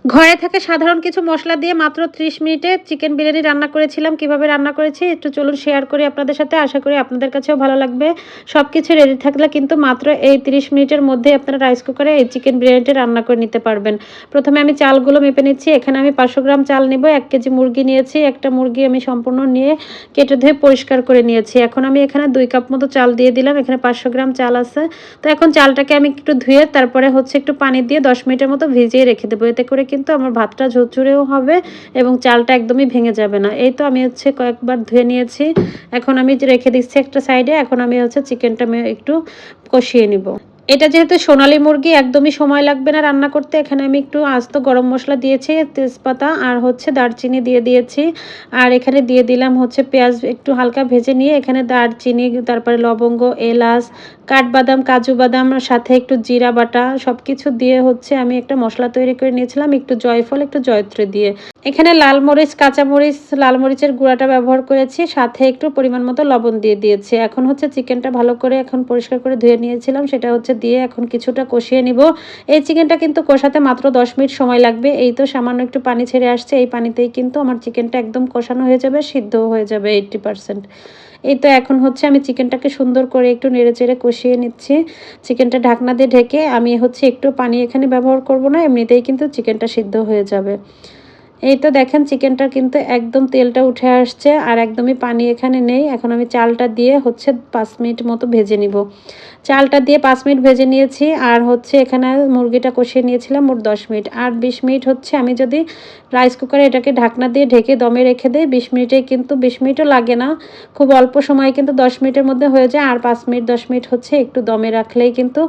ঘরে থাকা সাধারণ কিছু মসলা দিয়ে মাত্র ৩০ মিনিটে চিকেন বিরিয়ানি রান্না করেছিলাম। কিভাবে রান্না করেছি একটু চলুন শেয়ার করি আপনাদের সাথে। আশা করি আপনাদের কাছেও ভালো লাগবে। সবকিছু রেডি থাকলে কিন্তু মাত্র এই ৩০ মিনিটের মধ্যেই আপনারা রাইস কুকারে এই চিকেন বিরিয়ানিটি রান্না করে নিতে পারবেন। প্রথমে আমি চালগুলো মেপে নিচ্ছি। এখানে আমি ৫০০ গ্রাম চাল নিব। ১ কেজি মুরগি নিয়েছি। একটা মুরগি আমি সম্পূর্ণ নিয়ে কেটে ধুয়ে পরিষ্কার করে নিয়েছি। এখন আমি এখানে ২ কাপ মতো চাল দিয়ে দিলাম। এখানে ৫০০ গ্রাম চাল আছে। তো এখন চালটাকে আমি একটু ধুয়ে তারপরে একটু পানি দিয়ে ১০ মিনিটের মতো ভিজিয়ে রেখে দেবো। এতে করে কিন্তু আমার ভাতটা ঝরঝরেও হবে এবং চালটা একদমই ভেঙে যাবে না। এই তো আমি কয়েকবার ধুয়ে নিয়েছি। এখন আমি রেখে দিচ্ছি একটা সাইডে। এখন আমি চিকেনটা একটু কষিয়ে নিব। এটা যেহেতু সোনালী মুরগি একদমই সময় লাগবে না রান্না করতে। এখানে আমি একটু আস্ত গরম মসলা দিয়েছি, তেজপাতা আর দারচিনি দিয়ে দিয়েছি। আর এখানে দিয়ে দিলাম পেঁয়াজ একটু হালকা ভেজে নিয়ে এখানে দারচিনি, তারপরে লবঙ্গ, এলাচ, কাঠবাদাম, কাজু বাদাম, সাথে একটু জিরা বাটা সবকিছু দিয়ে আমি একটা মশলা তৈরি করে নিয়েছিলাম একটু জয়ফল, একটু জয়ত্রী দিয়ে। এখানে লাল মরিচ, কাঁচামরিচ, লাল মরিচের গুঁড়াটা ব্যবহার করেছি, সাথে একটু পরিমাণ মতো লবণ দিয়ে দিয়েছি। এখন চিকেনটা ভালো করে পরিষ্কার করে ধুয়ে নিয়েছিলাম, সেটা দিয়ে এখন কিছুটা কষিয়ে নিব। এই চিকেনটা কিন্তু কষাতে মাত্র ১০ মিনিট সময় লাগবে। এই তো সামান্য একটু পানি ছেড়ে আসছে, এই পানিতেই কিন্তু আমার চিকেনটা একদম কষানো হয়ে যাবে, সিদ্ধও হয়ে যাবে 80%। এই তো এখন আমি চিকেনটাকে সুন্দর করে একটু নেড়েচেড়ে কষিয়ে নিচ্ছি। চিকেনটা ঢাকনা দিয়ে ঢেকে আমি একটু পানি এখানে ব্যবহার করব না, এমনিতেই কিন্তু চিকেনটা সিদ্ধ হয়ে যাবে। এই তো দেখেন চিকেনটা কিন্তু একদম তেলটা উঠে আসছে আর একদমই পানি এখানে নেই। এখন আমি চালটা দিয়ে ৫ মিনিট মতো ভেজে নিব। চালটা দিয়ে ৫ মিনিট ভেজে নিয়েছি আর এখানে মুরগিটা কষিয়ে নিয়েছিলাম মোট ১০ মিনিট। আর ২০ মিনিট আমি যদি রাইস কুকারে এটাকে ঢাকনা দিয়ে ঢেকে দমে রেখে দেই ২০ মিনিটেই কিন্তু ২০ মিনিটও লাগে না। খুব অল্প সময়ে কিন্তু ১০ মিনিটের মধ্যে হয়ে যায়। আর ৫ মিনিট ১০ মিনিট একটু দমে রাখলেই কিন্তু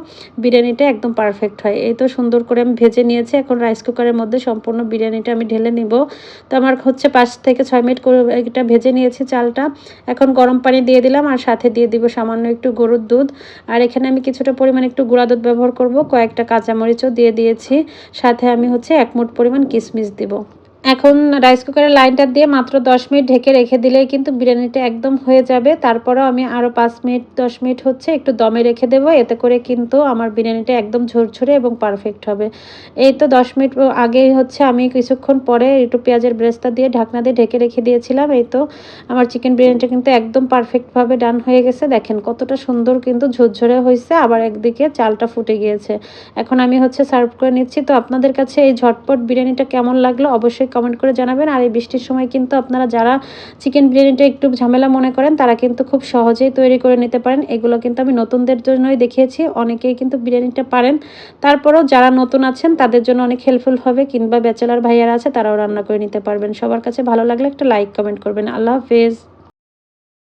বিরিয়ানিটা একদম পারফেক্ট হয়। এই তো সুন্দর করে আমি ভেজে নিয়েছি। এখন রাইস কুকারের মধ্যে সম্পূর্ণ বিরিয়ানিটা আমি ঢেলে নিব। তো আমার ৫ থেকে ৬ মিনিট করে এটা ভেজে নিয়েছি চালটা। এখন গরম পানি দিয়ে দিলাম আর সাথে দিয়ে দিব সামান্য একটু গরুর দুধ। আর এখানে আমি কিছুটা পরিমাণ একটু গুঁড়া দুধ ব্যবহার করব। কয়েকটা কাঁচামরিচও দিয়ে দিয়েছি। সাথে আমি ১ মুঠ পরিমাণ কিশমিশ দিব। এখন রাইস কুকারের লাইনটা দিয়ে মাত্র ১০ মিনিট ঢেকে রেখে দিলেই কিন্তু বিরিয়ানিটা একদম হয়ে যাবে। তারপরেও আমি আরও ৫ মিনিট ১০ মিনিট একটু দমে রেখে দেবো। এতে করে কিন্তু আমার বিরিয়ানিটা একদম ঝরঝরে এবং পারফেক্ট হবে। এই তো ১০ মিনিট আগেই আমি কিছুক্ষণ পরে একটু পেঁয়াজের ব্রেস্তা দিয়ে ঢাকনা দিয়ে ঢেকে রেখে দিয়েছিলাম। এই তো আমার চিকেন বিরিয়ানিটা কিন্তু একদম পারফেক্টভাবে ডান হয়ে গেছে। দেখেন কতটা সুন্দর কিন্তু ঝরঝরে হয়েছে, আবার একদিকে চালটা ফুটে গিয়েছে। এখন আমি সার্ভ করে নিচ্ছি। তো আপনাদের কাছে এই ঝটপট বিরিয়ানিটা কেমন লাগলো অবশ্যই কমেন্ট করে জানাবেন। আর এই বৃষ্টির সময় কিন্তু আপনারা যারা চিকেন বিরিয়ানিটা একটু ঝামেলা মনে করেন তারা কিন্তু খুব সহজেই তৈরি করে নিতে পারেন। এগুলো কিন্তু আমি নতুনদের জন্যই দেখিয়েছি, অনেকেই কিন্তু বিরিয়ানিটা পারেন। তারপরেও যারা নতুন আছেন তাদের জন্য অনেক হেল্পফুল হবে, কিংবা ব্যাচেলার ভাইয়ারা আছে তারাও রান্না করে নিতে পারবেন। সবার কাছে ভালো লাগলে একটা লাইক কমেন্ট করবেন। আল্লাহ হাফেজ।